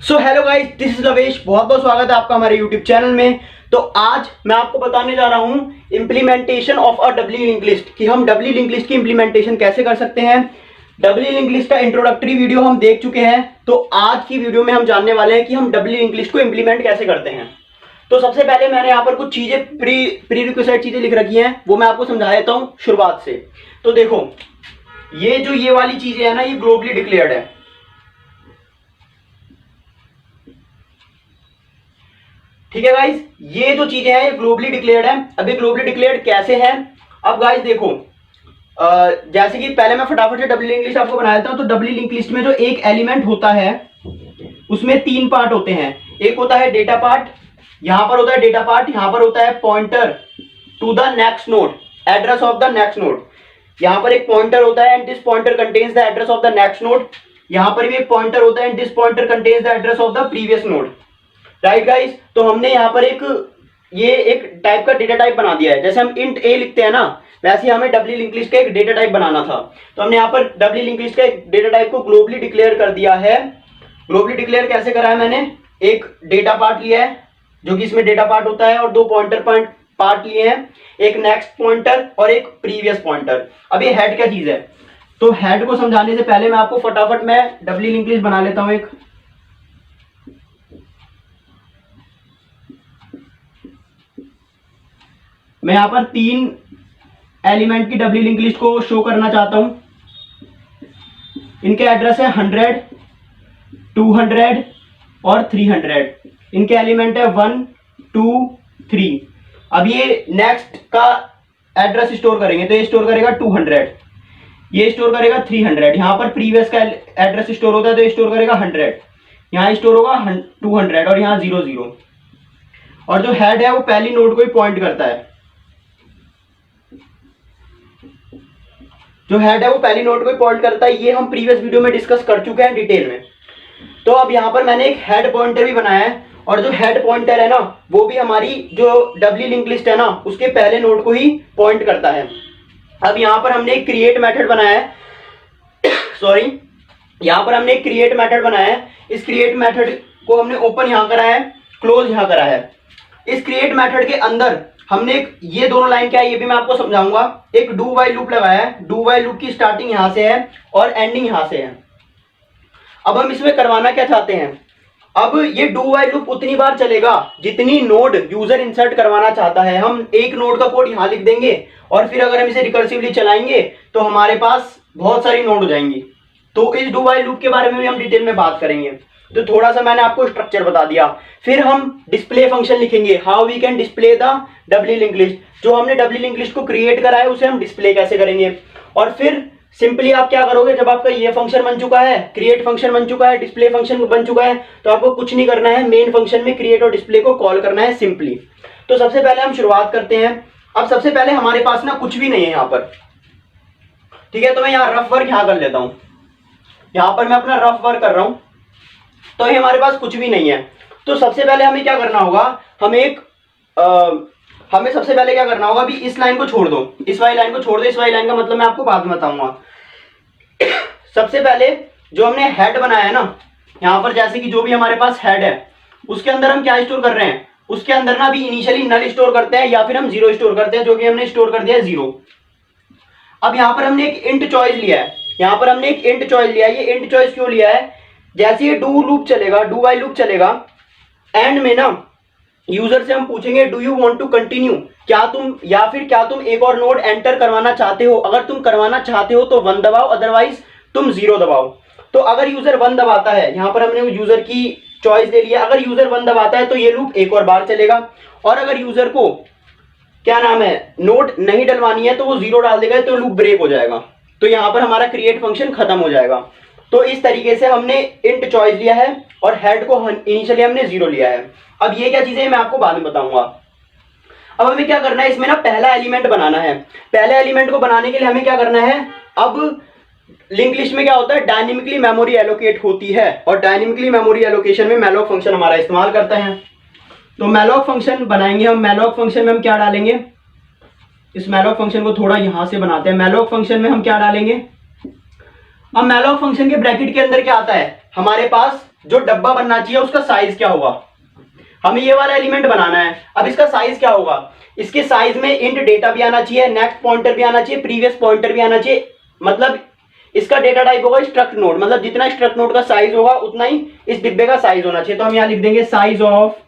So hello guys, this is Lavesh. बहुत बहुत स्वागत है आपका हमारे यूट्यूब चैनल में। तो आज मैं आपको बताने जा रहा हूं implementation of a doubly link list, कि हम डबली लिंक लिस्ट की इंप्लीमेंटेशन कैसे कर सकते हैं। डबली लिंक लिस्ट का इंट्रोडक्टरी वीडियो हम देख चुके हैं, तो आज की वीडियो में हम जानने वाले हैं कि हम डबली लिंक लिस्ट को इंप्लीमेंट कैसे करते हैं। तो सबसे पहले मैंने यहाँ पर कुछ चीजें प्री रिक्विजिट चीजें लिख रखी हैं, वो मैं आपको समझा देता हूँ शुरुआत से। तो देखो, ये वाली चीजें है ना, ये ग्लोबली डिक्लेयर्ड है। ठीक है गाइस, ये जो चीजें हैं ये ग्लोबली डिक्लेयर्ड है। अब ये ग्लोबली डिक्लेयर्ड कैसे है? अब गाइस देखो, जैसे कि पहले मैं फटाफट से डबली लिंक लिस्ट आपको बना देता हूं। तो डबली लिंक लिस्ट में जो एक एलिमेंट होता है उसमें तीन पार्ट होते हैं। एक होता है डेटा पार्ट, यहां पर होता है डेटा पार्ट, यहां पर होता है pointer to the next node, address of the next node. यहां पर एक पॉइंटर होता है and this pointer contains the address of the next node. यहां पर भी एक पॉइंटर होता है and this pointer contains the address of the previous node. Right guys, तो हमने यहाँ पर एक टाइप का डेटा टाइप बना दिया है। जैसे हम इंट ए लिखते हैं ना, वैसे हमें डबली लिंक लिस्ट का एक डेटा टाइप बनाना था। तो हमने यहाँ पर डबली लिंक लिस्ट का एक डेटा टाइप को ग्लोबली डिक्लेयर कर दिया है। ग्लोबली डिक्लेयर कैसे करा है? मैंने एक डेटा पार्ट लिया है जो कि इसमें डेटा पार्ट होता है, और दो पॉइंटर पार्ट लिए हैं, एक नेक्स्ट पॉइंटर और एक प्रीवियस पॉइंटर। अब ये हेड क्या चीज है? तो हेड को समझाने से पहले मैं आपको फटाफट मैं डबली लिंक लिस्ट बना लेता हूं एक। मैं यहां पर तीन एलिमेंट की डबली लिंक लिस्ट को शो करना चाहता हूं। इनके एड्रेस है 100, 200 और 300। इनके एलिमेंट है 1, 2, 3। अब ये नेक्स्ट का एड्रेस स्टोर करेंगे, तो ये स्टोर करेगा 200, ये स्टोर करेगा 300। यहां पर प्रीवियस का एड्रेस स्टोर होता है तो ये स्टोर करेगा 100, यहां स्टोर होगा 200 और यहां 00। और जो हेड है वो पहली नोड को ही पॉइंट करता है। जो हेड है वो पहली नोड को पॉइंट करता है। ये हम प्रीवियस वीडियो में डिस्कस कर चुके हैं डिटेल में। तो अब यहां पर मैंने एक हेड पॉइंटर भी बनाया है, और जो हेड पॉइंटर है ना, वो भी हमारी जो डबली लिंक लिस्ट है ना, उसके पहले नोड को ही पॉइंट करता है। अब यहां पर हमने एक क्रिएट मेथड बनाया है सॉरी, यहां पर हमने एक क्रिएट मेथड बनाया है। इस क्रिएट मेथड को हमने ओपन यहां करा है, क्लोज यहां करा है। इस क्रिएट मेथड के अंदर हमने ये दोनों लाइन क्या है ये भी मैं आपको समझाऊंगा। एक डू वाइल लूप लगाया है। डू वाइल लूप की स्टार्टिंग यहां से है और एंडिंग यहां से है। अब हम इसमें करवाना क्या चाहते हैं? अब ये डू वाइल लूप उतनी बार चलेगा जितनी नोड यूजर इंसर्ट करवाना चाहता है। हम एक नोड का कोड यहां लिख देंगे और फिर अगर हम इसे रिकर्सिवली चलाएंगे तो हमारे पास बहुत सारी नोड हो जाएंगी। तो इस डू वाइल लूप के बारे में भी हम डिटेल में बात करेंगे। तो थोड़ा सा मैंने आपको स्ट्रक्चर बता दिया। फिर हम डिस्प्ले फंक्शन लिखेंगे, how we can display the doubly link list. जो हमने डबली लिंक लिस्ट को क्रिएट करा है उसे हम डिस्प्ले कैसे करेंगे। और फिर सिंपली आप क्या करोगे, जब आपका ये फंक्शन बन चुका है, क्रिएट फंक्शन बन चुका है, डिस्प्ले फंक्शन बन चुका है, तो आपको कुछ नहीं करना है, मेन फंक्शन में क्रिएट और डिस्प्ले को कॉल करना है सिंपली। तो सबसे पहले हम शुरुआत करते हैं। अब सबसे पहले हमारे पास ना कुछ भी नहीं है यहाँ पर, ठीक है। तो मैं यहाँ रफ वर्क यहाँ कर लेता हूँ। यहाँ पर मैं अपना रफ वर्क कर रहा हूँ, तो ये हमारे पास कुछ भी नहीं है। तो सबसे पहले हमें क्या करना होगा, हमें सबसे पहले क्या करना होगा, अभी इस लाइन को छोड़ दो, इस वाली लाइन को छोड़ दो। इस वाली लाइन का मतलब मैं आपको बाद में बताऊंगा। सबसे पहले जो हमने हेड बनाया है ना, यहाँ पर जैसे कि जो भी हमारे पास हेड है उसके अंदर हम क्या स्टोर कर रहे हैं, उसके अंदर ना अभी इनिशियली नल स्टोर करते हैं या फिर हम 0 स्टोर करते हैं, जो कि हमने स्टोर कर दिया है 0। अब यहाँ पर हमने एक इंट चॉइस लिया है, यहाँ पर हमने एक इंट चॉइस लिया है। ये इंट चॉइस क्यों लिया है? जैसे ये डू लूप चलेगा, डू वाइल लूप चलेगा, एंड में ना यूजर से हम पूछेंगे do you want to continue, क्या तुम एक और नोड एंटर करवाना चाहते हो। अगर तुम करवाना चाहते हो तो 1 दबाओ, अदरवाइज तुम 0 दबाओ। तो अगर यूजर 1 दबाता है, यहां पर हमने यूजर की चॉइस दे लिया, अगर यूजर 1 दबाता है तो ये लूप एक और बार चलेगा। और अगर यूजर को क्या नाम है, नोड नहीं डलवानी है, तो वो 0 डाल देगा, तो लूप ब्रेक हो जाएगा। तो यहां पर हमारा क्रिएट फंक्शन खत्म हो जाएगा। तो इस तरीके से हमने इंट चॉइस लिया है और हेड को इनिशियली हमने 0 लिया है। अब ये क्या चीजें मैं आपको बाद में बताऊंगा। अब हमें क्या करना है, इसमें ना पहला एलिमेंट बनाना है। पहले एलिमेंट को बनाने के लिए हमें क्या करना है, अब लिंक लिस्ट में क्या होता है, डायनेमिकली मेमोरी एलोकेट होती है, और डायनेमिकली मेमोरी एलोकेशन में मैलॉक फंक्शन हमारा इस्तेमाल करता है। तो मैलॉक फंक्शन बनाएंगे हम। मैलॉक फंक्शन में हम क्या डालेंगे, इस मैलॉक फंक्शन को थोड़ा यहां से बनाते हैं। मैलॉक फंक्शन में हम क्या डालेंगे, अब मैलोक फंक्शन के ब्रैकेट के अंदर क्या आता है, हमारे पास जो डब्बा बनना चाहिए उसका साइज क्या होगा, हमें ये वाला एलिमेंट बनाना है। अब इसका साइज क्या होगा, इसके साइज में इंट डेटा भी आना चाहिए, नेक्स्ट पॉइंटर भी आना चाहिए, प्रीवियस पॉइंटर भी आना चाहिए। मतलब इसका डेटा टाइप होगा स्ट्रक्ट नोड, मतलब जितना स्ट्रक्ट नोड का साइज होगा उतना ही इस डिब्बे का साइज होना चाहिए। तो हम यहां लिख देंगे साइज ऑफ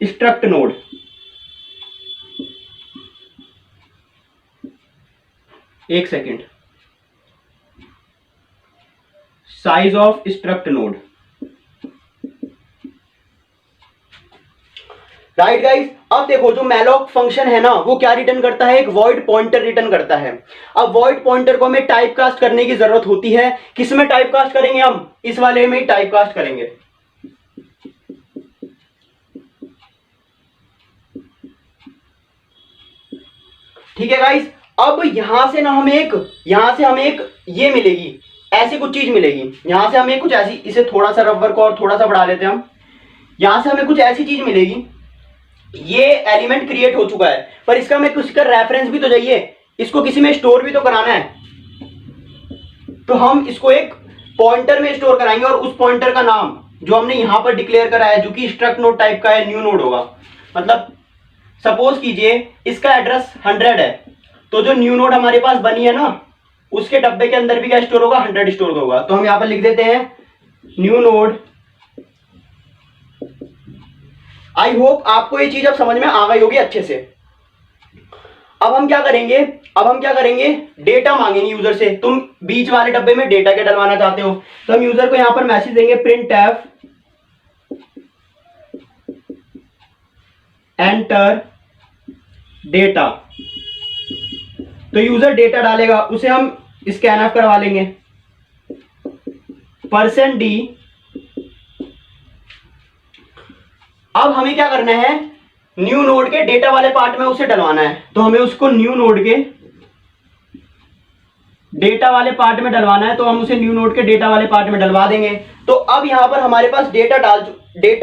स्ट्रक्ट नोड। एक second, size of struct node. Right guys, अब देखो जो मैलोक फंक्शन है ना वो क्या रिटर्न करता है, एक वॉइड पॉइंटर रिटर्न करता है। अब वॉइड पॉइंटर को हमें टाइप कास्ट करने की जरूरत होती है। किस में टाइप कास्ट करेंगे, हम इस वाले में ही टाइप कास्ट करेंगे। ठीक है गाइस, अब यहां से हमें एक ये मिलेगी, ऐसी कुछ चीज मिलेगी। यहां से हमें कुछ ऐसी, इसे थोड़ा सा रबर को और थोड़ा सा बढ़ा लेते हैं हम। यहां से हमें कुछ ऐसी चीज मिलेगी, ये एलिमेंट क्रिएट हो चुका है, पर इसका हमें कुछ का रेफरेंस भी तो चाहिए, इसको किसी में स्टोर भी तो कराना है। तो हम इसको एक पॉइंटर में स्टोर कराएंगे और उस पॉइंटर का नाम जो हमने यहां पर डिक्लेयर करा है, जो कि स्ट्रक्ट नोड टाइप का है, न्यू नोड होगा। मतलब सपोज कीजिए इसका एड्रेस 100 है, तो जो न्यू नोड हमारे पास बनी है ना उसके डब्बे के अंदर भी क्या स्टोर होगा, 100 स्टोर होगा। तो हम यहां पर लिख देते हैं न्यू नोड। आई होप आपको ये चीज अब समझ में आ गई होगी अच्छे से। अब हम क्या करेंगे, डेटा मांगेंगे यूजर से, तुम बीच वाले डब्बे में डेटा क्या डलवाना चाहते हो। तो हम यूजर को यहां पर मैसेज देंगे प्रिंट एफ एंटर डेटा। तो यूजर डेटा डालेगा, उसे हम स्कैनफ करवा लेंगे %d। अब हमें क्या करना है, न्यू नोड के डेटा वाले पार्ट में उसे डलवाना है। तो हमें उसको न्यू नोड के डेटा वाले पार्ट में डलवाना है, तो हम उसे न्यू नोड के डेटा वाले पार्ट में डलवा देंगे। तो अब यहां पर हमारे पास डेटा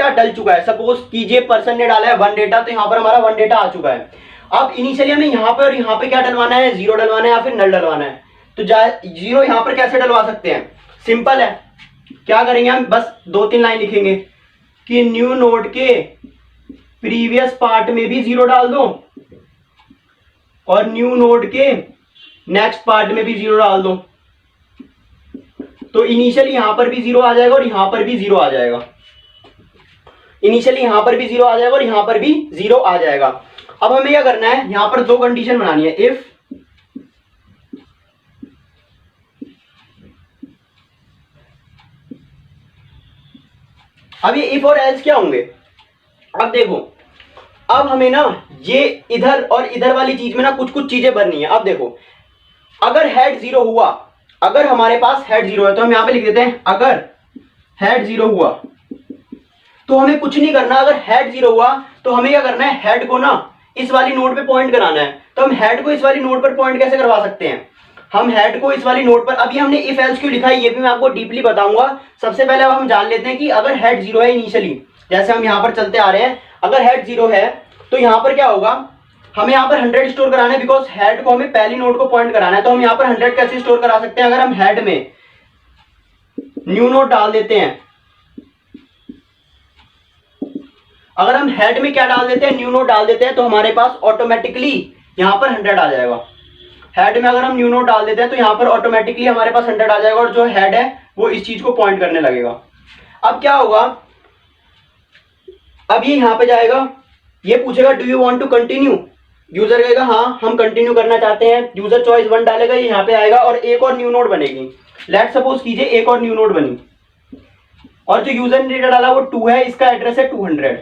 डल चुका है। सपोज कीजिए पर्सन ने डाला है 1 डेटा, तो यहां पर हमारा 1 डेटा आ चुका है। अब इनिशियली हमें यहां पर और यहां पे क्या डलवाना है, 0 डलवाना है या फिर नल डलवाना है। तो 0 यहां पर कैसे डलवा सकते हैं, सिंपल है। क्या करेंगे, हम बस 2-3 लाइन लिखेंगे कि न्यू नोड के प्रीवियस पार्ट में भी 0 डाल दो और न्यू नोड के नेक्स्ट पार्ट में भी 0 डाल दो। तो इनिशियली यहां पर भी 0 आ जाएगा और यहां पर भी 0 आ जाएगा। इनिशियली यहां पर भी 0 आ जाएगा और यहां पर भी 0 आ जाएगा। अब हमें क्या करना है, यहां पर 2 कंडीशन बनानी है। इफ अब ये इफ और एल्स क्या होंगे, अब देखो, अब हमें ना ये इधर और इधर वाली चीज में ना कुछ कुछ चीजें भरनी है। अब देखो, अगर हेड 0 हुआ, अगर हमारे पास हेड 0 है, तो हम यहां पे लिख देते हैं अगर हेड 0 हुआ। तो हमें कुछ नहीं करना, अगर हेड 0 हुआ तो हमें क्या करना है, हेड को ना इस वाली नोड पे पॉइंट कराना है। तो हम हेड को इस वाली नोड पर पॉइंट कैसे करवा सकते हैं, हम हेड को इस वाली नोड पर, अभी हमने इफ एल्स क्यों लिखा है ये भी मैं आपको डीपली बताऊंगा। सबसे पहले अब हम जान लेते हैं कि अगर हेड 0 है इनिशियली, जैसे हम यहां पर चलते आ रहे हैं, अगर हेड 0 है तो यहां पर क्या होगा, हमें यहां पर 100 स्टोर कराना है, बिकॉज हेड को हमें पहली नोड को पॉइंट कराना है। तो हम यहां पर 100 कैसे स्टोर करा सकते हैं, अगर हम हेड में न्यू नोड डाल देते हैं, अगर हम हेड में क्या डाल देते हैं, न्यू नोड डाल देते हैं, तो हमारे पास ऑटोमेटिकली यहां पर 100 आ जाएगा। हेड में अगर हम न्यू नोड डाल देते हैं तो यहां पर ऑटोमेटिकली हमारे पास 100 आ जाएगा और जो हेड है वो इस चीज को पॉइंट करने लगेगा। अब क्या होगा, अब ये यहां पे जाएगा, ये पूछेगा do you want to continue, user कहेगा हाँ हम कंटिन्यू करना चाहते हैं, यूजर चॉइस 1 डालेगा, ये यहां पे आएगा और एक और न्यू नोड बनेगी। लेट सपोज कीजिए एक और न्यू नोड बनी और जो यूजर ने डेटा डाला वो 2 है, इसका एड्रेस है 200।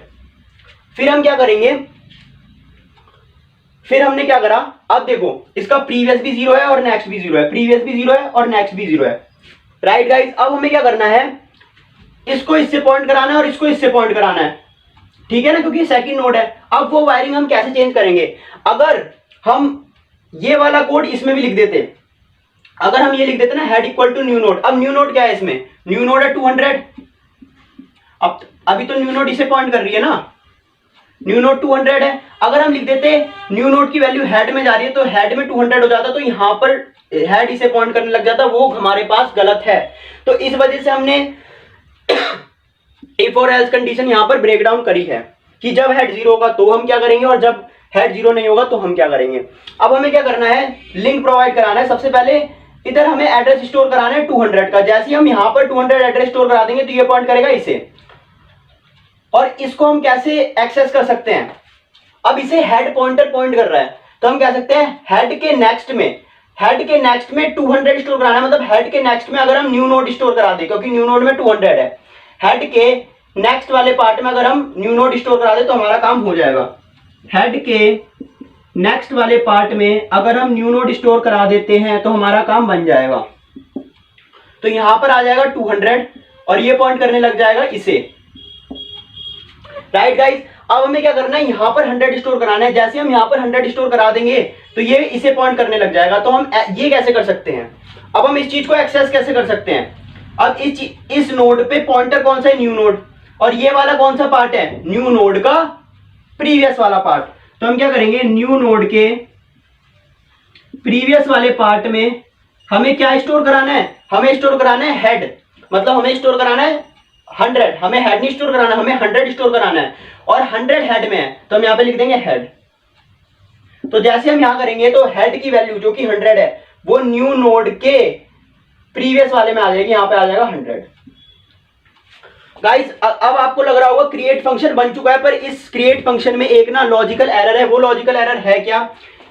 फिर हम क्या करेंगे, फिर हमने क्या करा, अब देखो इसका प्रीवियस भी 0 है और नेक्स्ट भी 0 है, प्रीवियस भी 0 है और नेक्स्ट भी 0 है। राइट गाइस, अब हमें क्या करना है, इसको इससे पॉइंट कराना है और इसको इससे पॉइंट कराना है, ठीक है ना, क्योंकि सेकंड नोड है। अब वो वायरिंग हम कैसे चेंज करेंगे, अगर हम ये वाला कोड इसमें भी लिख देते, अगर हम ये लिख देते ना head equal to new node. अब न्यू नोड क्या है, इसमें न्यू नोड है 200, अब अभी तो न्यू नोड इसे पॉइंट कर रही है ना, न्यू नोड 200 है। अगर हम लिख देते न्यू नोड की वैल्यू हेड में जा रही है तो हेड में 200 हो जाता, तो यहाँ पर हेड इसे पॉइंट करने लग जाता, वो हमारे पास गलत है। तो इस वजह से हमने इफ और एल्स कंडीशन यहाँ पर ब्रेक डाउन करी है कि जब हेड 0 होगा तो हम क्या करेंगे और जब हेड 0 नहीं होगा तो हम क्या करेंगे। अब हमें क्या करना है, लिंक प्रोवाइड कराना है। सबसे पहले इधर हमें एड्रेस स्टोर कराना है 200 का। जैसे ही हम यहाँ पर 200 एड्रेस स्टोर करा देंगे तो ये पॉइंट करेगा इसे। और इसको हम कैसे एक्सेस कर सकते हैं, अब इसे हेड पॉइंटर पॉइंट कर रहा है तो हम कह सकते हैं हेड के नेक्स्ट में 200 स्टोर कराना है। मतलब हेड के नेक्स्ट में अगर हम न्यू नोड स्टोर करा दें, क्योंकि न्यू नोड में 200 है, हेड के नेक्स्ट वाले पार्ट में अगर हम न्यू नोड स्टोर करा दें तो हमारा काम हो जाएगा। हेड के नेक्स्ट वाले पार्ट में अगर हम न्यू नोड स्टोर करा देते हैं तो हमारा काम बन जाएगा। तो यहां पर आ जाएगा 200 और ये पॉइंट करने लग जाएगा इसे। राइट गाइस, अब हमें क्या करना है, यहां पर 100 स्टोर कराना है। जैसे हम यहां पर 100 स्टोर करा देंगे तो ये इसे पॉइंट करने लग जाएगा। तो हम ये कैसे कर सकते हैं, अब हम इस चीज को एक्सेस कैसे कर सकते हैं। अब इस नोड पे पॉइंटर कौन सा है, न्यू नोड, और ये वाला कौन सा पार्ट है, न्यू नोड का प्रीवियस वाला पार्ट। तो हम क्या करेंगे, न्यू नोड के प्रीवियस वाले पार्ट में हमें क्या स्टोर कराना है, हमें स्टोर कराना है हेड। मतलब हमें स्टोर कराना है 100, हमें हेड नहीं स्टोर कराना, हमें 100 स्टोर कराना है और 100 हेड में है तो हम यहां पे लिख देंगे हेड। तो जैसे हम यहां करेंगे तो हेड की वैल्यू जो कि 100 है वो न्यू नोड के प्रीवियस वाले में आ जाएगी, यहां पे आ जाएगा 100। गाइस अब आपको लग रहा होगा क्रिएट फंक्शन बन चुका है, पर इस क्रिएट फंक्शन में एक ना लॉजिकल एरर है। वो लॉजिकल एरर है क्या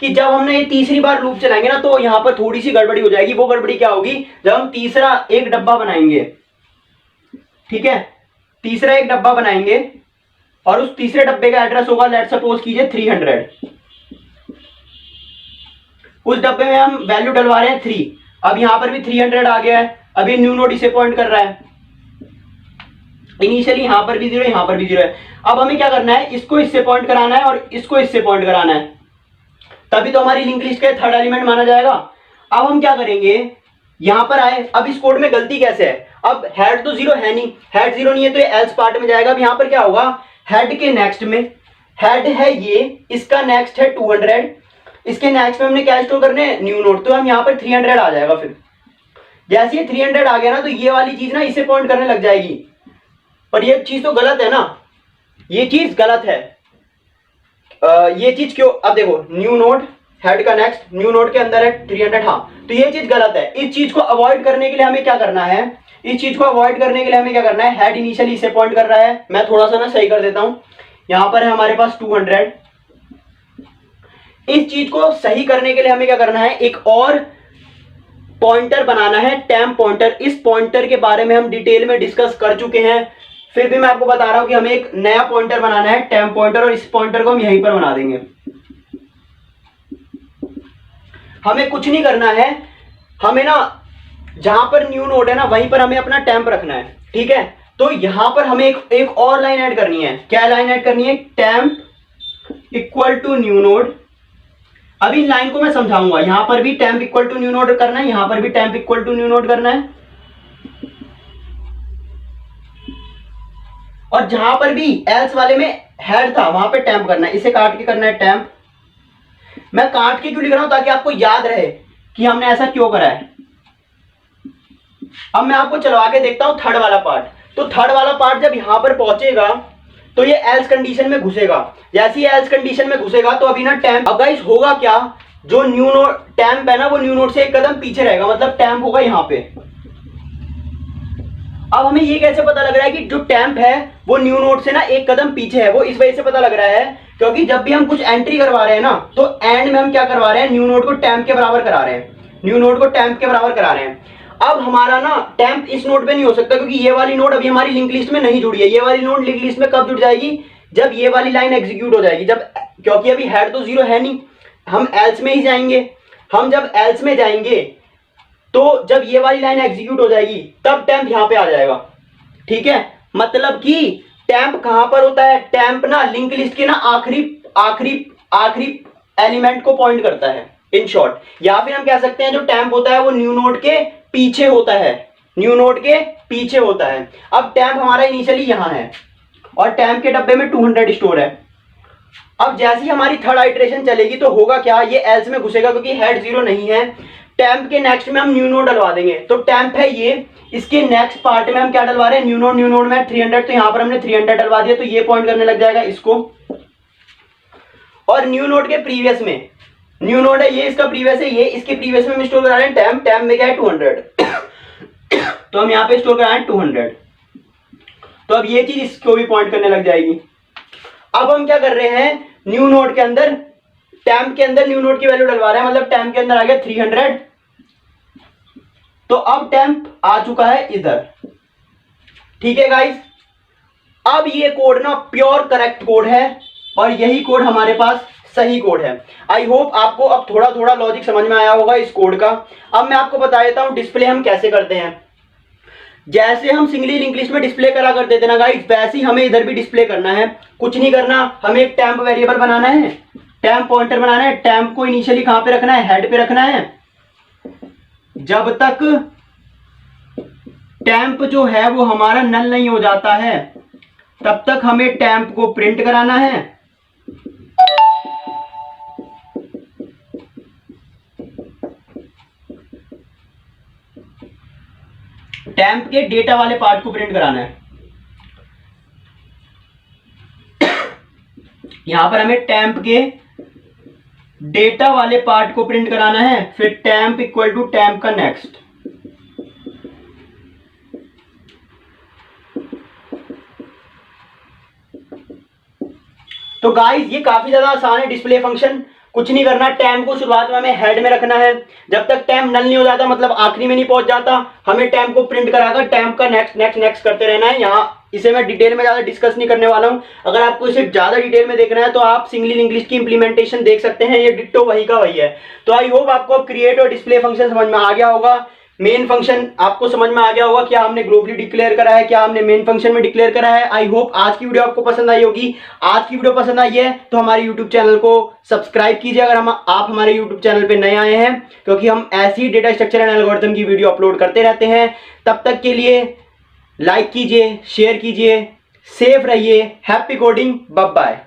कि जब हमने ये तीसरी बार लूप चलाएंगे ना तो यहां पर थोड़ी सी गड़बड़ी हो जाएगी। वो गड़बड़ी क्या होगी, जब हम तीसरा एक डब्बा बनाएंगे, ठीक है, तीसरा एक डब्बा बनाएंगे और उस तीसरे डब्बे का एड्रेस होगा लेट्स सपोज कीजिए 300। उस डब्बे में हम वैल्यू डलवा रहे हैं 3। अब यहां पर भी 300 आ गया है, अभी न्यू नोड इसे पॉइंट कर रहा है। इनिशियली यहां पर भी 0, यहां पर भी 0 है। अब हमें क्या करना है, इसको इससे पॉइंट कराना है और इसको इससे पॉइंट कराना है, तभी तो हमारी लिंक लिस्ट का थर्ड एलिमेंट माना जाएगा। अब हम क्या करेंगे, यहां पर आए, अब इस कोड में गलती कैसे है, अब हेड तो 0 है नहीं, हेड 0 नहीं है तो ये एल्स पार्ट में जाएगा। अब यहां पर क्या होगा, हेड के नेक्स्ट में हेड है ये, इसका नेक्स्ट है 200, इसके नेक्स्ट में हमने क्या स्टोर करने हैं, न्यू नोड। तो हम यहां पर 300 आ जाएगा। फिर जैसे ये 300 आ गया ना तो ये वाली चीज ना इसे पॉइंट करने लग जाएगी, पर ये चीज तो गलत है ना, ये चीज गलत है। ये चीज क्यों, अब देखो न्यू नोड हेड का नेक्स्ट न्यू नोड के अंदर है 300, हाँ, तो ये चीज गलत है। इस चीज को अवॉइड करने के लिए हमें क्या करना है, इस चीज को अवॉइड करने के लिए हमें क्या करना है, हेड इनिशियली इसे पॉइंट कर रहा है। मैं थोड़ा सा ना सही कर देता हूं, यहां पर है हमारे पास 200। इस चीज को सही करने के लिए हमें क्या करना है, एक और पॉइंटर बनाना है, टेम्प पॉइंटर। इस पॉइंटर के बारे में हम डिटेल में डिस्कस कर चुके हैं, फिर भी मैं आपको बता रहा हूं कि हमें एक नया पॉइंटर बनाना है, टेम्प पॉइंटर, और इस पॉइंटर को हम यहीं पर बना देंगे। हमें कुछ नहीं करना है, हमें ना जहां पर न्यू नोड है ना वहीं पर हमें अपना टेम्प रखना है, ठीक है। तो यहां पर हमें एक और लाइन ऐड करनी है। क्या लाइन ऐड करनी है, temp equal to new node. अभी इन लाइन को मैं समझाऊंगा, यहां पर भी temp equal to new node करना है, यहां पर भी temp equal to new node करना है, और जहां पर भी एल्स वाले में हेड था वहां पे टेम्प करना है। इसे काट के करना है टेम्प। मैं काट के क्यों लिख रहा हूं, ताकि आपको याद रहे कि हमने ऐसा क्यों करा है। अब मैं आपको चलवा के देखता हूं थर्ड वाला पार्ट। तो थर्ड वाला पार्ट जब यहां पर पहुंचेगा तो ये एल्स कंडीशन में घुसेगा। जैसे ही एल्स कंडीशन में घुसेगा तो अभी ना टेम्प, अब गाइस होगा क्या, जो न्यू नोड टेम्प है ना वो न्यू नोड से एक कदम पीछे रहेगा, मतलब टेम्प होगा यहां पे। अब हमें ये कैसे पता लग रहा है कि जो टेम्प है वो न्यू नोड से ना एक कदम पीछे है, वो इस वजह से पता लग रहा है क्योंकि जब भी हम कुछ एंट्री करवा रहे हैं ना तो एंड में हम क्या करवा रहे हैं, न्यू नोड को टेम्प के बराबर करा रहे हैं, न्यू नोड को टेम्प के बराबर करा रहे हैं। अब हमारा ना टेम्प इस नोड पे नहीं हो सकता क्योंकि ये वाली नोड अभी हमारी लिंक लिस्ट में नहीं जुड़ी है। ये वाली नोड लिंक लिस्ट में कब जुड़ जाएगी, जब ये वाली लाइन एग्जीक्यूट हो जाएगी, जब, क्योंकि अभी हेड तो 0 है नहीं, हम एल्स में ही जाएंगे। हम जब एल्स में जाएंगे तो जब ये वाली लाइन एग्जीक्यूट हो जाएगी तब टेम्प यहां पे आ जाएगा, ठीक है। मतलब कि टेम्प कहां पर होता है, टेम्प ना लिंक लिस्ट के ना आखिरी एलिमेंट को पॉइंट करता है, इन शॉर्ट। या फिर हम कह सकते हैं जो टेम्प होता है वो न्यू नोड के पीछे होता है, न्यू नोड के पीछे होता है। अब टेम्प हमारा इनिशियली यहां है और टेम्प के डब्बे में 200 स्टोर है। अब जैसे ही हमारी थर्ड आइटरेशन चलेगी तो होगा क्या, ये एल्स में घुसेगा क्योंकि हेड 0 नहीं है। टेम्प के नेक्स्ट में हम न्यू नोड डलवा देंगे, तो टेम्प है ये, इसके नेक्स्ट पार्ट में हम क्या डलवा रहे हैं, न्यू नोड में 300, तो यहां पर हमने 300 डलवा दिया, तो ये पॉइंट करने लग जाएगा इसको। और न्यू नोड के प्रीवियस में, न्यू नोड है ये, इसका प्रीवियस है ये, इसके प्रीवियस में हम स्टोर करा रहे हैं टेम्प, टेम्प में क्या है 200 तो हम यहाँ पे स्टोर करा रहे हैं 200, तो अब ये चीज इसको भी पॉइंट करने लग जाएगी। अब हम क्या कर रहे हैं, न्यू नोड के अंदर, टेम्प के अंदर न्यू नोड की वैल्यू डलवा रहे हैं, मतलब टेम्प के अंदर आ गया 300, तो अब टेम्प आ चुका है इधर। ठीक है गाइस, अब ये कोड ना प्योर करेक्ट कोड है और यही कोड हमारे पास सही कोड है। आई होप आपको अब थोड़ा थोड़ा लॉजिक समझ में आया होगा इस कोड का। अब मैं आपको बता देता हूं डिस्प्ले हम कैसे करते हैं। जैसे हम सिंगली लिंक लिस्ट में डिस्प्ले करा करते थे ना गाइस, वैसे ही हमें इधर भी डिस्प्ले करना है। कुछ नहीं करना, हमें एक टेम्प वेरिएबल बनाना है, टेम्प पॉइंटर बनाना है। टेम्प को इनिशियली कहां पे रखना है, हेड पे रखना है। जब तक टेम्प जो है वो हमारा नल नहीं हो जाता है तब तक हमें टेम्प को प्रिंट कराना है। टेम्प के डेटा वाले पार्ट को प्रिंट कराना है। यहां पर हमें टेम्प के डेटा वाले पार्ट को प्रिंट कराना है, फिर टेम्प इक्वल टू टेम्प का नेक्स्ट। तो गाइस ये काफी ज्यादा आसान है डिस्प्ले फंक्शन। कुछ नहीं करना, टेम्प को शुरुआत में हमें हेड में रखना है। जब तक टेम्प नल नहीं हो जाता, मतलब आखिरी में नहीं पहुंच जाता, हमें टेम्प को प्रिंट कराकर टेम्प का नेक्स्ट नेक्स्ट नेक्स्ट करते रहना है। यहाँ इसे मैं डिटेल में ज्यादा डिस्कस नहीं करने वाला हूं। अगर आपको इसे ज्यादा डिटेल में देखना है तो आप सिंगली लिंक लिस्ट की इंप्लीमेंटेशन देख सकते हैं, ये डिट्टो वही का वही है। तो आई होप आपको क्रिएट और डिस्प्ले फंक्शन समझ में आ गया होगा। मेन फंक्शन आपको समझ में आ गया होगा, क्या हमने ग्लोबली डिक्लेयर करा है, क्या हमने मेन फंक्शन में डिक्लेयर करा है। आई होप आज की वीडियो आपको पसंद आई होगी। आज की वीडियो पसंद आई है तो हमारे यूट्यूब चैनल को सब्सक्राइब कीजिए अगर आप हमारे यूट्यूब चैनल पे नए आए हैं, क्योंकि हम ऐसी डेटा स्ट्रक्चर एंड एल्गोरिथम की वीडियो अपलोड करते रहते हैं। तब तक के लिए लाइक कीजिए, शेयर कीजिए, सेफ रहिए, हैप्पी कोडिंग, बाय बाय।